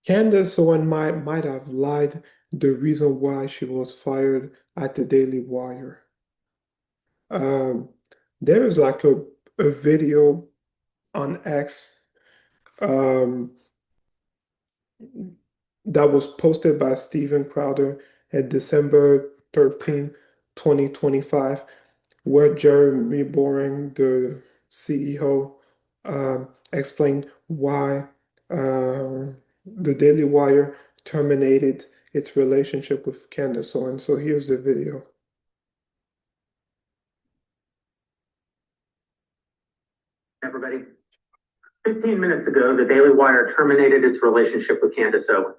Candace Owen might have lied the reason why she was fired at the Daily Wire. Um, there is like a video on X um, that was posted by Steven Crowder at December 13, 2025, where Jeremy Boring, the CEO, explained why the Daily Wire terminated its relationship with Candace Owen. So here's the video. Everybody, 15 minutes ago, the Daily Wire terminated its relationship with Candace Owen.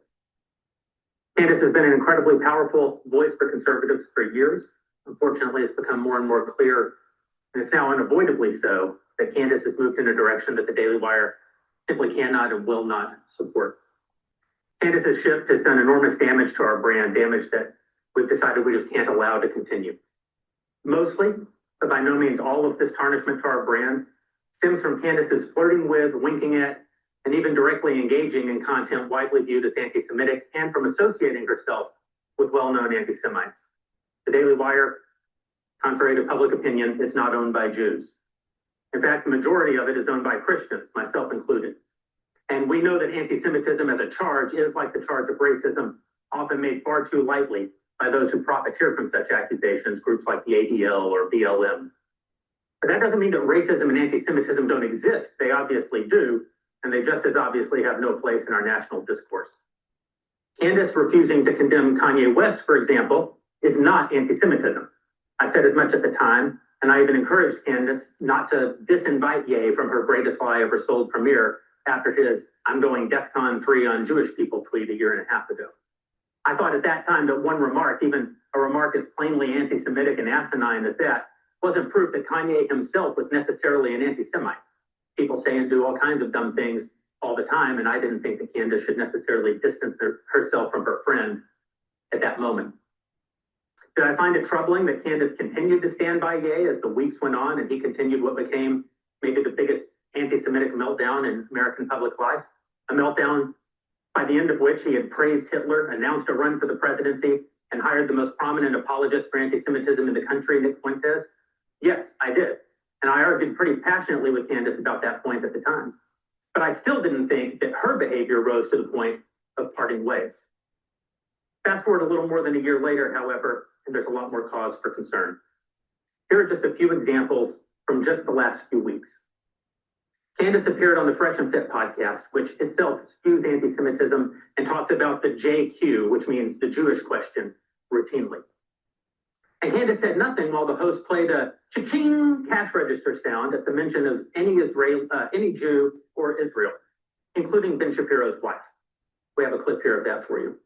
Candace has been an incredibly powerful voice for conservatives for years. Unfortunately, it's become more and more clear, and it's now unavoidably so, that Candace has moved in a direction that the Daily Wire simply cannot and will not support. Candace's shift has done enormous damage to our brand, damage that we've decided we just can't allow to continue. Mostly, but by no means all of this tarnishment to our brand stems from Candace's flirting with, winking at, and even directly engaging in content widely viewed as anti-Semitic and from associating herself with well-known anti-Semites. The Daily Wire, contrary to public opinion, is not owned by Jews. In fact, the majority of it is owned by Christians, myself included. And we know that anti-Semitism as a charge is, like the charge of racism, often made far too lightly by those who profiteer from such accusations, groups like the ADL or BLM. But that doesn't mean that racism and anti-Semitism don't exist. They obviously do, and they just as obviously have no place in our national discourse. Candace refusing to condemn Kanye West, for example, is not anti-Semitism. I said as much at the time, and I even encouraged Candace not to disinvite Ye from her greatest lie ever sold premiere after his "I'm going DEFCON 3 on Jewish people" tweet a year and a half ago. I thought at that time that one remark, even a remark as plainly anti-Semitic and asinine as that, wasn't proof that Kanye himself was necessarily an anti-Semite. People say and do all kinds of dumb things all the time, and I didn't think that Candace should necessarily distance herself from her friend at that moment. Did I find it troubling that Candace continued to stand by Ye as the weeks went on and he continued what became maybe the biggest anti-Semitic meltdown in American public life? A meltdown by the end of which he had praised Hitler, announced a run for the presidency, and hired the most prominent apologist for anti-Semitism in the country, Nick Fuentes? Yes, I did. And I argued pretty passionately with Candace about that point at the time. But I still didn't think that her behavior rose to the point of parting ways. Fast forward a little more than a year later, however, and there's a lot more cause for concern. Here are just a few examples from just the last few weeks. Candace appeared on the Fresh and Fit podcast, which itself spews anti-Semitism and talks about the JQ, which means the Jewish question, routinely. And Candace said nothing while the host played a cha-ching cash register sound at the mention of any Jew or Israel, including Ben Shapiro's wife. We have a clip here of that for you.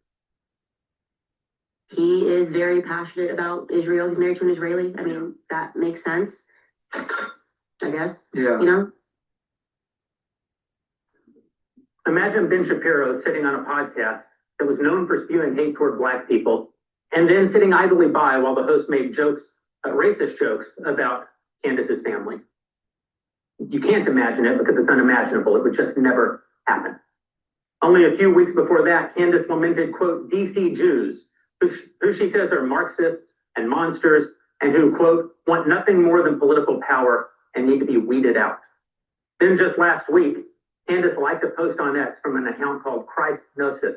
He is very passionate about Israel. He's married to an Israeli. I mean, that makes sense, I guess. Yeah. You know? Imagine Ben Shapiro sitting on a podcast that was known for spewing hate toward Black people, and then sitting idly by while the host made jokes, racist jokes about Candace's family. You can't imagine it because it's unimaginable. It would just never happen. Only a few weeks before that, Candace lamented, quote, DC Jews, who she says are Marxists and monsters, and who, quote, want nothing more than political power and need to be weeded out. Then just last week, Candace liked a post on X from an account called Christ Gnosis,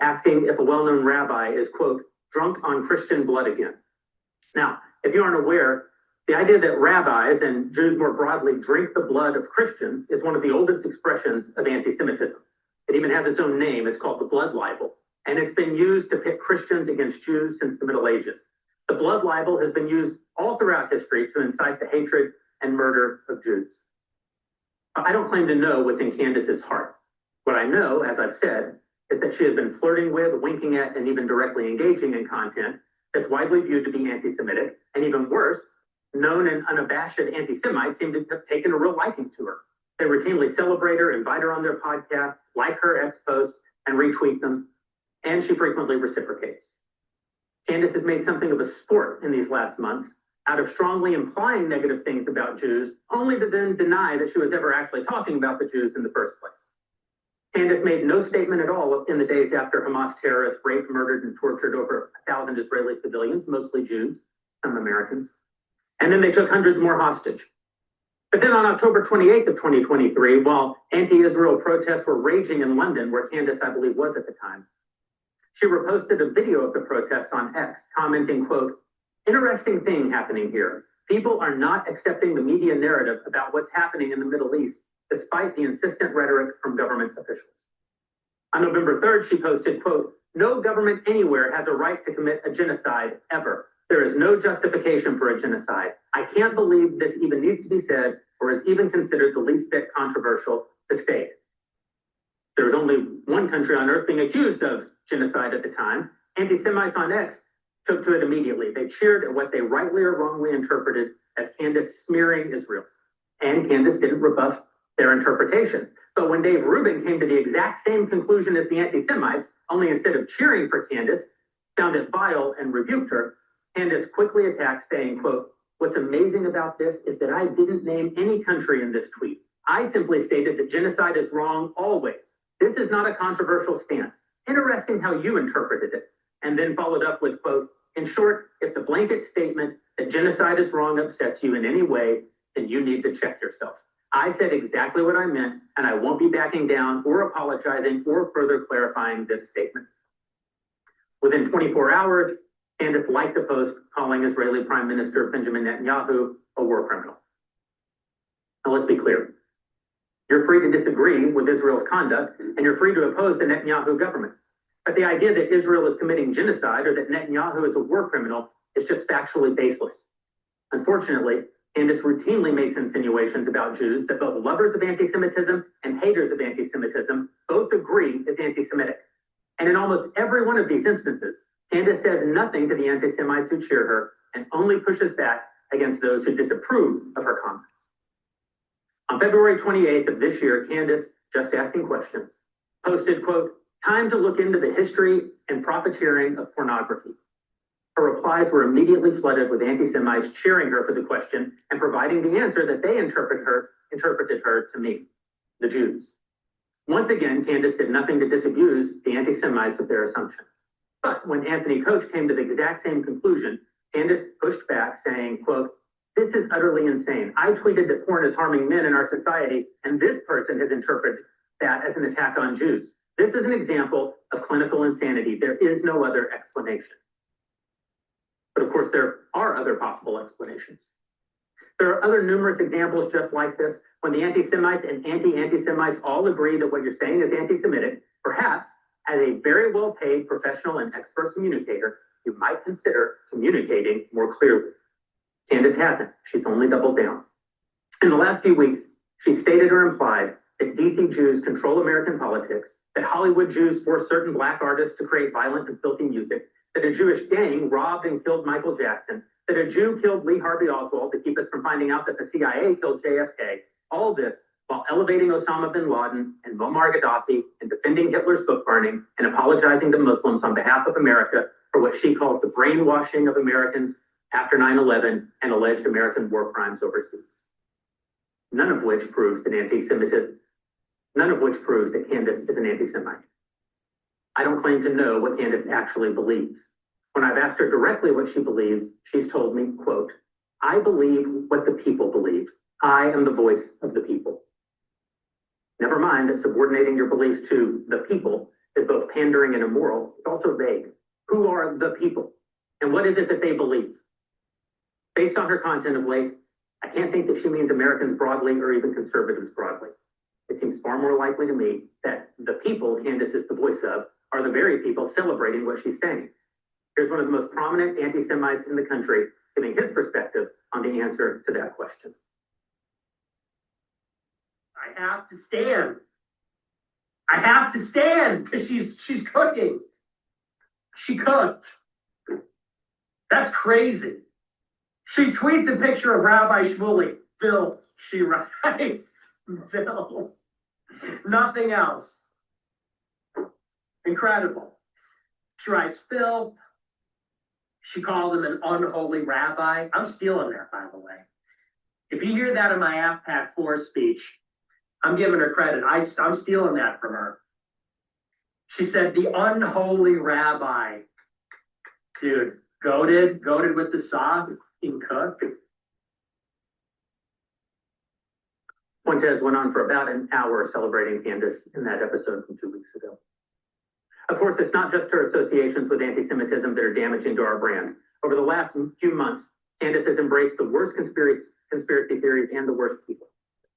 asking if a well-known rabbi is, quote, drunk on Christian blood again. Now, if you aren't aware, the idea that rabbis and Jews more broadly drink the blood of Christians is one of the oldest expressions of anti-Semitism. It even has its own name. It's called the blood libel. And it's been used to pit Christians against Jews since the Middle Ages. The blood libel has been used all throughout history to incite the hatred and murder of Jews. I don't claim to know what's in Candace's heart. What I know, as I've said, is that she has been flirting with, winking at, and even directly engaging in content that's widely viewed to be anti-Semitic, and even worse, known and unabashed anti-Semites seem to have taken a real liking to her. They routinely celebrate her, invite her on their podcasts, like her X posts, and retweet them, and she frequently reciprocates. Candace has made something of a sport in these last months out of strongly implying negative things about Jews, only to then deny that she was ever actually talking about the Jews in the first place. Candace made no statement at all in the days after Hamas terrorists raped, murdered, and tortured over 1,000 Israeli civilians, mostly Jews, some Americans. And then they took hundreds more hostage. But then on October 28th of 2023, while anti-Israel protests were raging in London, where Candace, I believe, was at the time, she reposted a video of the protests on X, commenting, quote, "Interesting thing happening here. People are not accepting the media narrative about what's happening in the Middle East, despite the insistent rhetoric from government officials." On November 3rd, she posted, quote, "No government anywhere has a right to commit a genocide ever. There is no justification for a genocide. I can't believe this even needs to be said or is even considered the least bit controversial to state." There was only one country on earth being accused of genocide at the time. Anti-Semites on X took to it immediately. They cheered at what they rightly or wrongly interpreted as Candace smearing Israel. And Candace didn't rebuff their interpretation. But when Dave Rubin came to the exact same conclusion as the anti-Semites, only instead of cheering for Candace, found it vile and rebuked her, Candace quickly attacked, saying, quote, "What's amazing about this is that I didn't name any country in this tweet. I simply stated that genocide is wrong always. This is not a controversial stance. Interesting how you interpreted it." And then followed up with, quote, "In short, if the blanket statement that genocide is wrong upsets you in any way, then you need to check yourself. I said exactly what I meant, and I won't be backing down or apologizing or further clarifying this statement." Within 24 hours, Candace liked a post calling Israeli Prime Minister Benjamin Netanyahu a war criminal. Now let's be clear. You're free to disagree with Israel's conduct, and you're free to oppose the Netanyahu government. But the idea that Israel is committing genocide or that Netanyahu is a war criminal is just factually baseless. Unfortunately, Candace routinely makes insinuations about Jews that both lovers of anti-Semitism and haters of anti-Semitism both agree is anti-Semitic. And in almost every one of these instances, Candace says nothing to the anti-Semites who cheer her and only pushes back against those who disapprove of her comments. On February 28th of this year, Candace, just asking questions, posted, quote, "Time to look into the history and profiteering of pornography." Her replies were immediately flooded with anti-Semites cheering her for the question and providing the answer that they interpreted her to mean, the Jews. Once again, Candace did nothing to disabuse the anti-Semites of their assumption. But when Anthony Coach came to the exact same conclusion, Candace pushed back, saying, quote, "This is utterly insane. I tweeted that porn is harming men in our society, and this person has interpreted that as an attack on Jews. This is an example of clinical insanity. There is no other explanation." But of course, there are other possible explanations. There are other numerous examples just like this, when the anti-Semites and anti-Semites all agree that what you're saying is anti-Semitic. Perhaps, as a very well-paid professional and expert communicator, you might consider communicating more clearly. Candace hasn't. She's only doubled down. In the last few weeks, she stated or implied that DC Jews control American politics, that Hollywood Jews force certain Black artists to create violent and filthy music, that a Jewish gang robbed and killed Michael Jackson, that a Jew killed Lee Harvey Oswald to keep us from finding out that the CIA killed JFK. All this while elevating Osama bin Laden and Muammar Gaddafi and defending Hitler's book burning and apologizing to Muslims on behalf of America for what she calls the brainwashing of Americans after 9/11 and alleged American war crimes overseas. None of which proves that Candace is an anti-Semite. I don't claim to know what Candace actually believes. When I've asked her directly what she believes, she's told me, quote, "I believe what the people believe. I am the voice of the people." Never mind that subordinating your beliefs to the people is both pandering and immoral. It's also vague. Who are the people? And what is it that they believe? Based on her content of late, I can't think that she means Americans broadly or even conservatives broadly. It seems far more likely to me that the people Candace is the voice of are the very people celebrating what she's saying. Here's one of the most prominent anti-Semites in the country giving his perspective on the answer to that question. I have to stand. I have to stand because she's cooking. She cooked. That's crazy. She tweets a picture of Rabbi Shmuley. Bill, she writes. Bill. Nothing else. Incredible. She writes, Bill. She called him an unholy rabbi. I'm stealing that, by the way. If you hear that in my AFPAC 4 speech, I'm giving her credit. I'm stealing that from her. She said, the unholy rabbi. Dude, goated with the sauce, being cooked. Fuentes went on for about an hour celebrating Candace in that episode from 2 weeks ago. Of course, it's not just her associations with anti-Semitism that are damaging to our brand. Over the last few months, Candace has embraced the worst conspiracy theories and the worst people.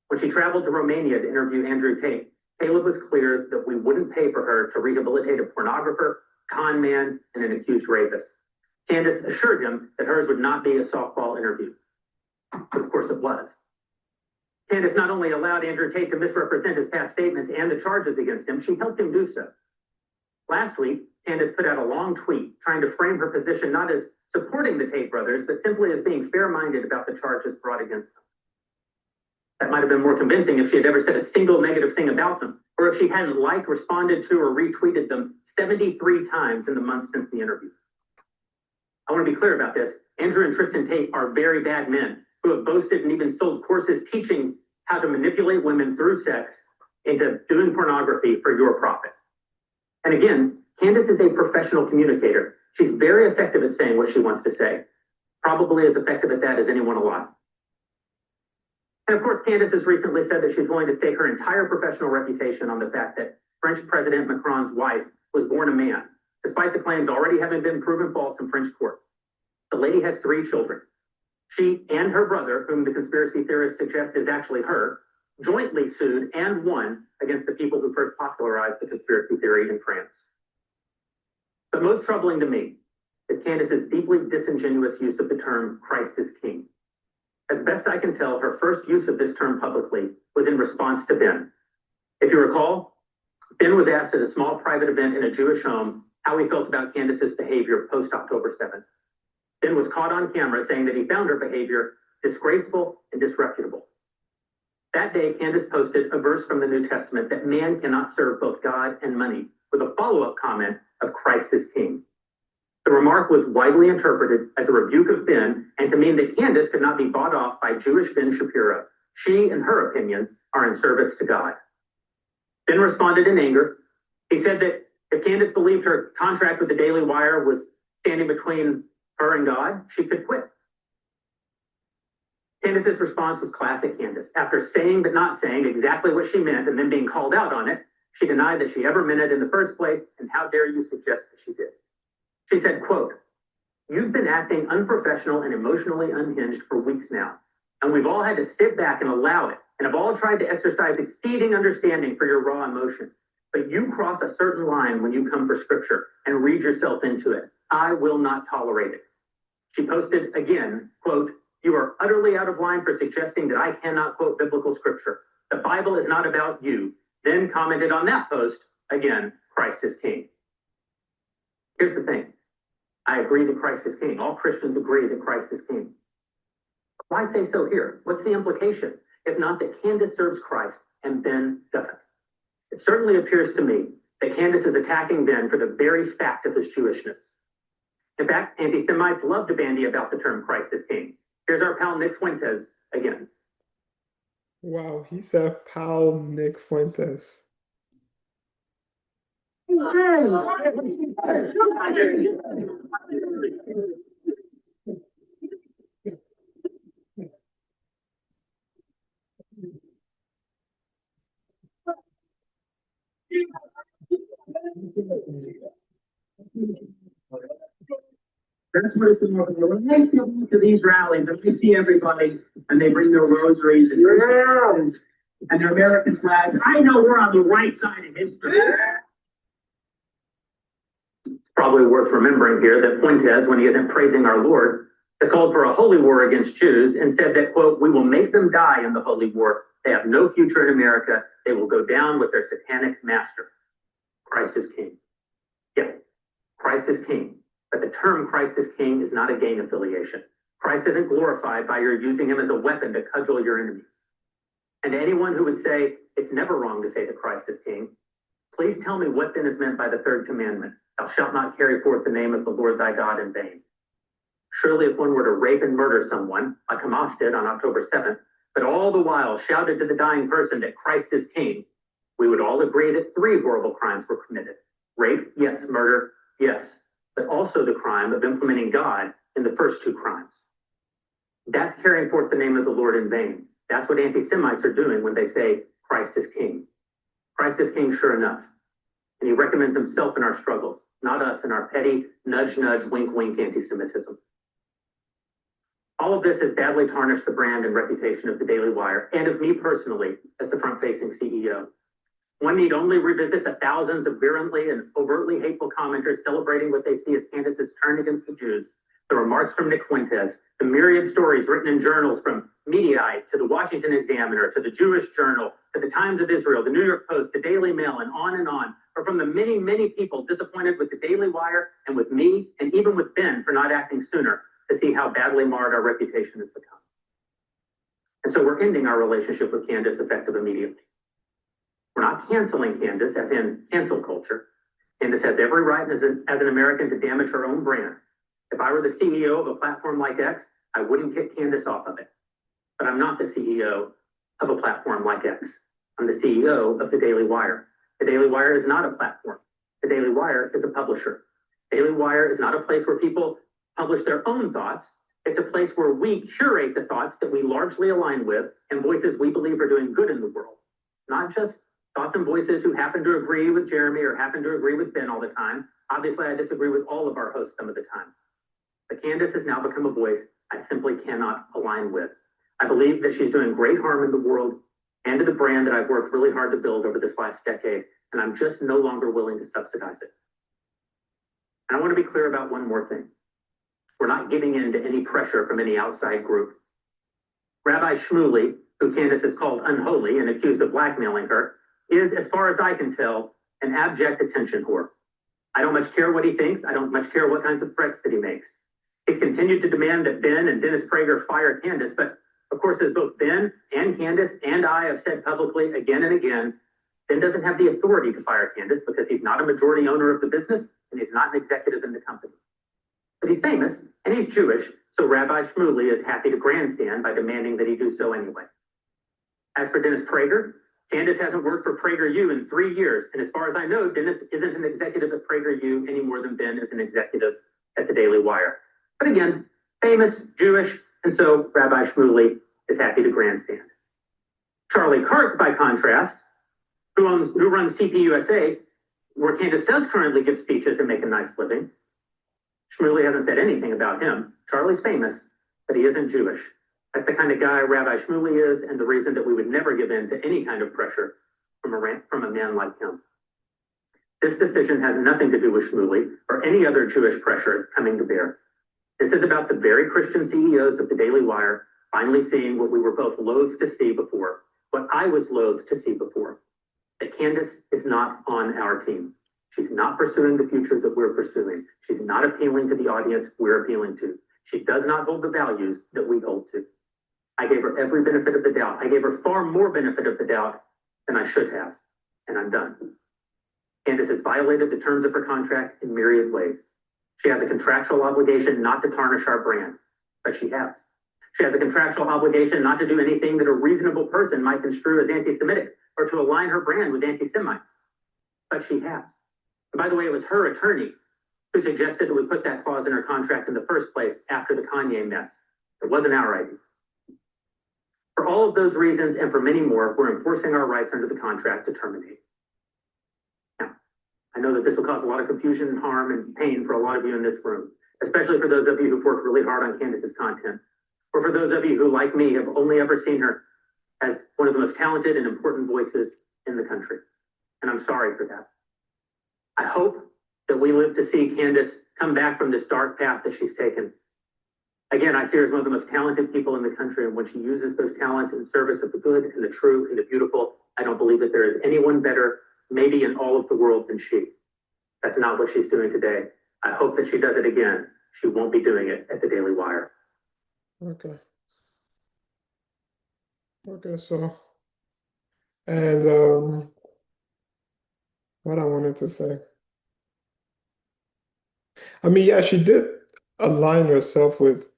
When she traveled to Romania to interview Andrew Tate, Caleb was clear that we wouldn't pay for her to rehabilitate a pornographer, con man, and an accused rapist. Candace assured him that hers would not be a softball interview. But of course it was. Candace not only allowed Andrew Tate to misrepresent his past statements and the charges against him, she helped him do so. Last week, Candace put out a long tweet trying to frame her position not as supporting the Tate brothers, but simply as being fair-minded about the charges brought against them. That might have been more convincing if she had ever said a single negative thing about them, or if she hadn't liked, responded to, or retweeted them 73 times in the months since the interview. I want to be clear about this. Andrew and Tristan Tate are very bad men who have boasted and even sold courses teaching how to manipulate women through sex into doing pornography for your profit. And again, Candace is a professional communicator. She's very effective at saying what she wants to say, probably as effective at that as anyone alive. And of course, Candace has recently said that she's willing to stake her entire professional reputation on the fact that French President Macron's wife was born a man, despite the claims already having been proven false in French courts. The lady has 3 children. She and her brother, whom the conspiracy theorists suggest is actually her, jointly sued and won against the people who first popularized the conspiracy theory in France. But most troubling to me is Candace's deeply disingenuous use of the term Christ is King. As best I can tell, her first use of this term publicly was in response to Ben. If you recall, Ben was asked at a small private event in a Jewish home how he felt about Candace's behavior post-October 7th. Ben was caught on camera saying that he found her behavior disgraceful and disreputable. That day, Candace posted a verse from the New Testament that man cannot serve both God and money, with a follow-up comment of Christ is King. The remark was widely interpreted as a rebuke of Ben and to mean that Candace could not be bought off by Jewish Ben Shapiro. She and her opinions are in service to God. Ben responded in anger. He said that if Candace believed her contract with the Daily Wire was standing between her and God, she could quit. Candace's response was classic Candace. After saying but not saying exactly what she meant and then being called out on it, she denied that she ever meant it in the first place, and how dare you suggest that she did. She said, quote, "You've been acting unprofessional and emotionally unhinged for weeks now, and we've all had to sit back and allow it, and have all tried to exercise exceeding understanding for your raw emotion. But you cross a certain line when you come for scripture and read yourself into it. I will not tolerate it." She posted again, quote, "You are utterly out of line for suggesting that I cannot quote biblical scripture. The Bible is not about you." Then commented on that post, again, "Christ is King." Here's the thing. I agree that Christ is King. All Christians agree that Christ is King. Why say so here? What's the implication? If not that Candace serves Christ and Ben doesn't. It certainly appears to me that Candace is attacking Ben for the very fact of his Jewishness. In fact, anti-Semites love to bandy about the term Christ is King. Here's our pal Nick Fuentes again. Wow, he said pal Nick Fuentes. That's what it's about. When I go to these rallies and we see everybody and they bring their rosaries and their American flags, I know we're on the right side of history. It's probably worth remembering here that Fuentes, when he isn't praising our Lord, has called for a holy war against Jews and said that, quote, "We will make them die in the holy war. They have no future in America. They will go down with their satanic master." Christ is King. Yeah, Christ is King. But the term Christ is King is not a gang affiliation. Christ isn't glorified by your using him as a weapon to cudgel your enemies. And to anyone who would say it's never wrong to say that Christ is King, please tell me what then is meant by the third commandment. Thou shalt not carry forth the name of the Lord thy God in vain. Surely if one were to rape and murder someone, like Hamas did on October 7th, but all the while shouted to the dying person that Christ is King, we would all agree that 3 horrible crimes were committed. Rape, yes. Murder, yes. But also the crime of implementing God in the first two crimes. That's carrying forth the name of the Lord in vain. That's what anti-Semites are doing when they say Christ is king. Christ is king, sure enough. And he recommends himself in our struggles, not us in our petty nudge, nudge, wink, wink anti-Semitism. All of this has badly tarnished the brand and reputation of the Daily Wire and of me personally as the front-facing CEO. One need only revisit the thousands of virulently and overtly hateful commenters celebrating what they see as Candace's turn against the Jews, the remarks from Nick Fuentes, the myriad stories written in journals from Mediaite to the Washington Examiner to the Jewish Journal to the Times of Israel, the New York Post, the Daily Mail, and on, or from the many, many people disappointed with the Daily Wire and with me and even with Ben for not acting sooner to see how badly marred our reputation has become. And so we're ending our relationship with Candace effective immediately. We're not canceling Candace, as in cancel culture. Candace has every right as an American to damage her own brand. If I were the CEO of a platform like X, I wouldn't kick Candace off of it. But I'm not the CEO of a platform like X. I'm the CEO of the Daily Wire. The Daily Wire is not a platform. The Daily Wire is a publisher. Daily Wire is not a place where people publish their own thoughts. It's a place where we curate the thoughts that we largely align with and voices we believe are doing good in the world. Not just thoughts and voices who happen to agree with Jeremy or happen to agree with Ben all the time. Obviously, I disagree with all of our hosts some of the time. But Candace has now become a voice I simply cannot align with. I believe that she's doing great harm in the world and to the brand that I've worked really hard to build over this last decade, and I'm just no longer willing to subsidize it. And I want to be clear about one more thing. We're not giving in to any pressure from any outside group. Rabbi Shmuley, who Candace has called unholy and accused of blackmailing her, is, as far as I can tell, an abject attention whore. I don't much care what he thinks. I don't much care what kinds of threats that he makes. He's continued to demand that Ben and Dennis Prager fire Candace, but of course, as both Ben and Candace and I have said publicly again and again, Ben doesn't have the authority to fire Candace because he's not a majority owner of the business and he's not an executive in the company. But he's famous and he's Jewish, so Rabbi Shmuley is happy to grandstand by demanding that he do so anyway. As for Dennis Prager, Candace hasn't worked for PragerU in 3 years, and as far as I know, Dennis isn't an executive at PragerU any more than Ben is an executive at the Daily Wire. But again, famous, Jewish, and so Rabbi Shmuley is happy to grandstand. Charlie Kirk, by contrast, who runs CPUSA, where Candace does currently give speeches and make a nice living. Shmuley hasn't said anything about him. Charlie's famous, but he isn't Jewish. That's the kind of guy Rabbi Shmuley is, and the reason that we would never give in to any kind of pressure from a man like him. This decision has nothing to do with Shmuley or any other Jewish pressure coming to bear. This is about the very Christian CEOs of the Daily Wire finally seeing what we were both loath to see before, what I was loath to see before, that Candace is not on our team. She's not pursuing the future that we're pursuing. She's not appealing to the audience we're appealing to. She does not hold the values that we hold to. I gave her every benefit of the doubt. I gave her far more benefit of the doubt than I should have, and I'm done. Candace has violated the terms of her contract in myriad ways. She has a contractual obligation not to tarnish our brand, but she has. She has a contractual obligation not to do anything that a reasonable person might construe as anti-Semitic or to align her brand with anti-Semites, but she has. And by the way, it was her attorney who suggested that we put that clause in her contract in the first place after the Kanye mess. It wasn't our idea. For all of those reasons and for many more, we're enforcing our rights under the contract to terminate. Now, I know that this will cause a lot of confusion and harm and pain for a lot of you in this room, especially for those of you who've worked really hard on Candace's content, or for those of you who, like me, have only ever seen her as one of the most talented and important voices in the country. And I'm sorry for that. I hope that we live to see Candace come back from this dark path that she's taken. Again, I see her as one of the most talented people in the country, and when she uses those talents in service of the good and the true and the beautiful, I don't believe that there is anyone better, maybe in all of the world, than she. That's not what she's doing today. I hope that she does it again. She won't be doing it at the Daily Wire. Okay. Okay, so, and what I wanted to say. I mean, yeah, she did align herself with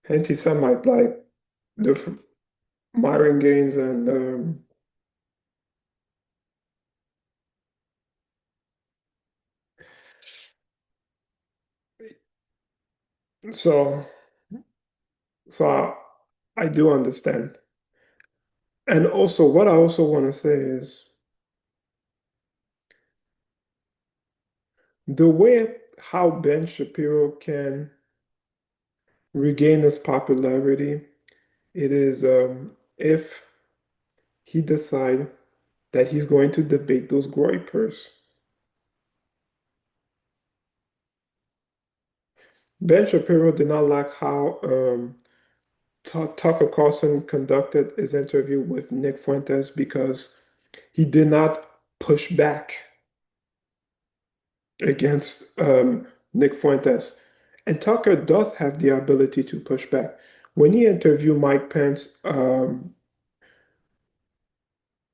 anti-Semite, like the Myron Gaines and So, so I do understand. And also, what I also want to say is the way how Ben Shapiro can regain his popularity, it is if he decide that he's going to debate those gripers. Ben Shapiro did not like how Tucker Carlson conducted his interview with Nick Fuentes because he did not push back against Nick Fuentes. And Tucker does have the ability to push back. When he interviewed Mike Pence, when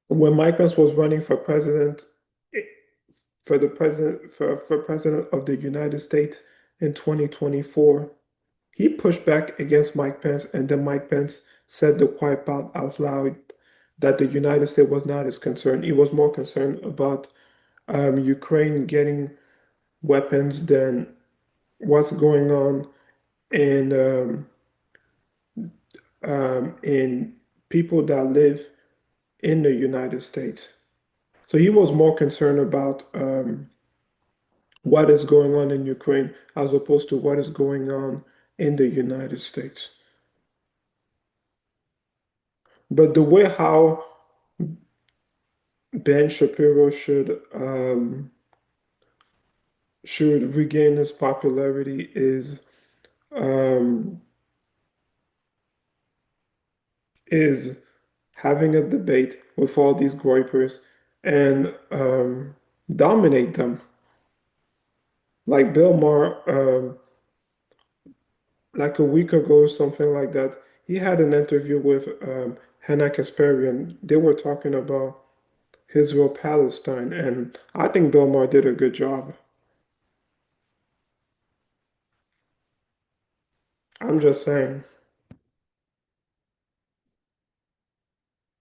Mike Pence was running for president, eh, for president of the United States in 2024, he pushed back against Mike Pence, and then Mike Pence said the quiet part out loud that the United States was not as concerned. He was more concerned about Ukraine getting weapons than what's going on in in people that live in the United States. So he was more concerned about what is going on in Ukraine as opposed to what is going on in the United States. But the way how Ben Shapiro should regain his popularity um, is having a debate with all these groypers and dominate them. Like Bill Maher, like a week ago, something like that, he had an interview with Hannah Kasparian. They were talking about Israel Palestine, and I think Bill Maher did a good job. I'm just saying.